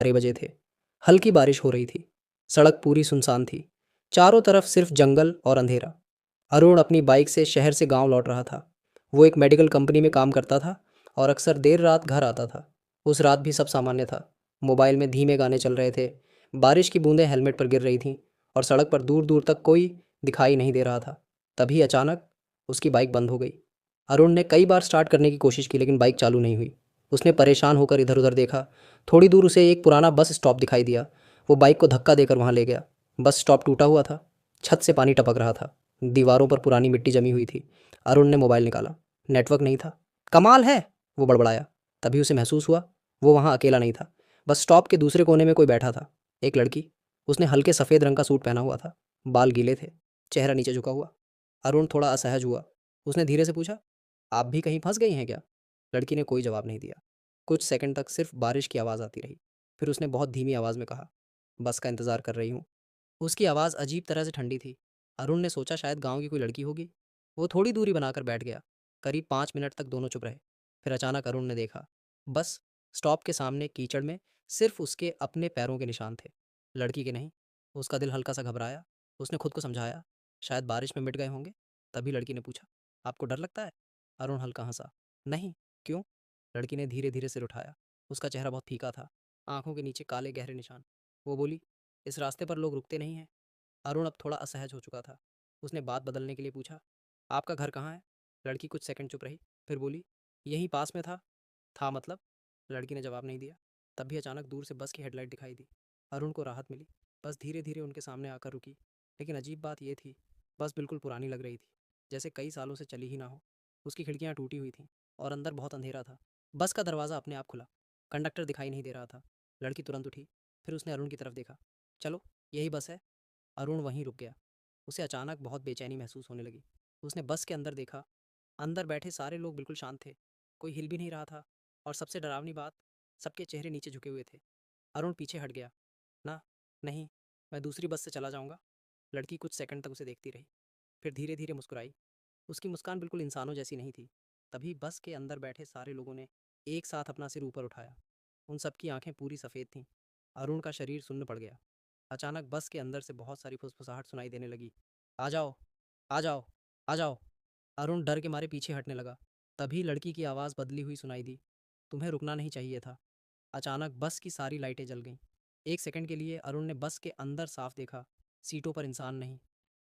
12 बजे थे। हल्की बारिश हो रही थी। सड़क पूरी सुनसान थी। चारों तरफ सिर्फ जंगल और अंधेरा। अरुण अपनी बाइक से शहर से गांव लौट रहा था। वो एक मेडिकल कंपनी में काम करता था और अक्सर देर रात घर आता था। उस रात भी सब सामान्य था। मोबाइल में धीमे गाने चल रहे थे। बारिश की बूंदें हेलमेट पर गिर रही थीं और सड़क पर दूर दूर तक कोई दिखाई नहीं दे रहा था। तभी अचानक उसकी बाइक बंद हो गई। अरुण ने कई बार स्टार्ट करने की कोशिश की लेकिन बाइक चालू नहीं हुई। उसने परेशान होकर इधर उधर देखा। थोड़ी दूर उसे एक पुराना बस स्टॉप दिखाई दिया। वो बाइक को धक्का देकर वहां ले गया। बस स्टॉप टूटा हुआ था। छत से पानी टपक रहा था। दीवारों पर पुरानी मिट्टी जमी हुई थी। अरुण ने मोबाइल निकाला। नेटवर्क नहीं था। कमाल है, वो बड़बड़ाया। तभी उसे महसूस हुआ वो वहां अकेला नहीं था। बस स्टॉप के दूसरे कोने में कोई बैठा था। एक लड़की। उसने हल्के सफ़ेद रंग का सूट पहना हुआ था। बाल गीले थे। चेहरा नीचे झुका हुआ। अरुण थोड़ा असहज हुआ। उसने धीरे से पूछा, आप भी कहीं फंस गई हैं क्या? लड़की ने कोई जवाब नहीं दिया। कुछ सेकंड तक सिर्फ बारिश की आवाज़ आती रही। फिर उसने बहुत धीमी आवाज़ में कहा, बस का इंतज़ार कर रही हूँ। उसकी आवाज़ अजीब तरह से ठंडी थी। अरुण ने सोचा शायद गांव की कोई लड़की होगी। वो थोड़ी दूरी बनाकर बैठ गया। करीब 5 मिनट तक दोनों चुप रहे। फिर अचानक अरुण ने देखा, बस स्टॉप के सामने कीचड़ में सिर्फ उसके अपने पैरों के निशान थे, लड़की के नहीं। उसका दिल हल्का सा घबराया। उसने खुद को समझाया, शायद बारिश में मिट गए होंगे। तभी लड़की ने पूछा, आपको डर लगता है? अरुण हल्का हंसा, नहीं, क्यों? लड़की ने धीरे धीरे सिर उठाया। उसका चेहरा बहुत फीका था। आंखों के नीचे काले गहरे निशान। वो बोली, इस रास्ते पर लोग रुकते नहीं हैं। अरुण अब थोड़ा असहज हो चुका था। उसने बात बदलने के लिए पूछा, आपका घर कहाँ है? लड़की कुछ सेकंड चुप रही। फिर बोली, यहीं पास में था मतलब? लड़की ने जवाब नहीं दिया। तभी अचानक दूर से बस की हेडलाइट दिखाई दी। अरुण को राहत मिली। बस धीरे धीरे उनके सामने आकर रुकी। लेकिन अजीब बात यह थी, बस बिल्कुल पुरानी लग रही थी, जैसे कई सालों से चली ही ना हो। उसकी खिड़कियाँ टूटी हुई थीं और अंदर बहुत अंधेरा था। बस का दरवाज़ा अपने आप खुला। कंडक्टर दिखाई नहीं दे रहा था। लड़की तुरंत उठी। फिर उसने अरुण की तरफ देखा। चलो, यही बस है। अरुण वहीं रुक गया। उसे अचानक बहुत बेचैनी महसूस होने लगी। उसने बस के अंदर देखा। अंदर बैठे सारे लोग बिल्कुल शांत थे। कोई हिल भी नहीं रहा था। और सबसे डरावनी बात, सबके चेहरे नीचे झुके हुए थे। अरुण पीछे हट गया। ना, नहीं, मैं दूसरी बस से चला जाऊंगा। लड़की कुछ सेकंड तक उसे देखती रही। फिर धीरे धीरे मुस्कुराई। उसकी मुस्कान बिल्कुल इंसानों जैसी नहीं थी। तभी बस के अंदर बैठे सारे लोगों ने एक साथ अपना सिर ऊपर उठाया। उन सबकी आंखें पूरी सफ़ेद थीं। अरुण का शरीर सुन्न पड़ गया। अचानक बस के अंदर से बहुत सारी फुसफुसाहट सुनाई देने लगी। आ जाओ, आ जाओ, आ जाओ। अरुण डर के मारे पीछे हटने लगा। तभी लड़की की आवाज़ बदली हुई सुनाई दी, तुम्हें रुकना नहीं चाहिए था। अचानक बस की सारी लाइटें जल गईं। एक सेकंड के लिए अरुण ने बस के अंदर साफ देखा। सीटों पर इंसान नहीं,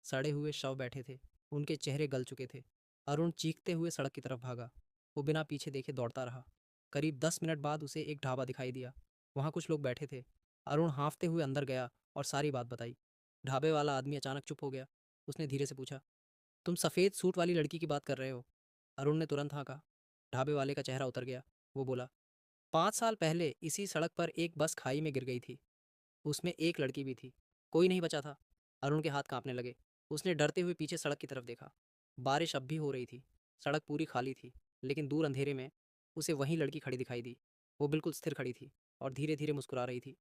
सड़े हुए शव बैठे थे। उनके चेहरे गल चुके थे। अरुण चीखते हुए सड़क की तरफ भागा। वो बिना पीछे देखे दौड़ता रहा। करीब 10 मिनट बाद उसे एक ढाबा दिखाई दिया। वहाँ कुछ लोग बैठे थे। अरुण हाँफते हुए अंदर गया और सारी बात बताई। ढाबे वाला आदमी अचानक चुप हो गया। उसने धीरे से पूछा, तुम सफ़ेद सूट वाली लड़की की बात कर रहे हो? अरुण ने तुरंत हाँ कहा। ढाबे वाले का चेहरा उतर गया। वो बोला, 5 साल पहले इसी सड़क पर एक बस खाई में गिर गई थी। उसमें एक लड़की भी थी। कोई नहीं बचा था। अरुण के हाथ कांपने लगे। उसने डरते हुए पीछे सड़क की तरफ देखा। बारिश अब भी हो रही थी। सड़क पूरी खाली थी। लेकिन दूर अंधेरे में उसे वही लड़की खड़ी दिखाई दी। वो बिल्कुल स्थिर खड़ी थी और धीरे धीरे मुस्कुरा रही थी।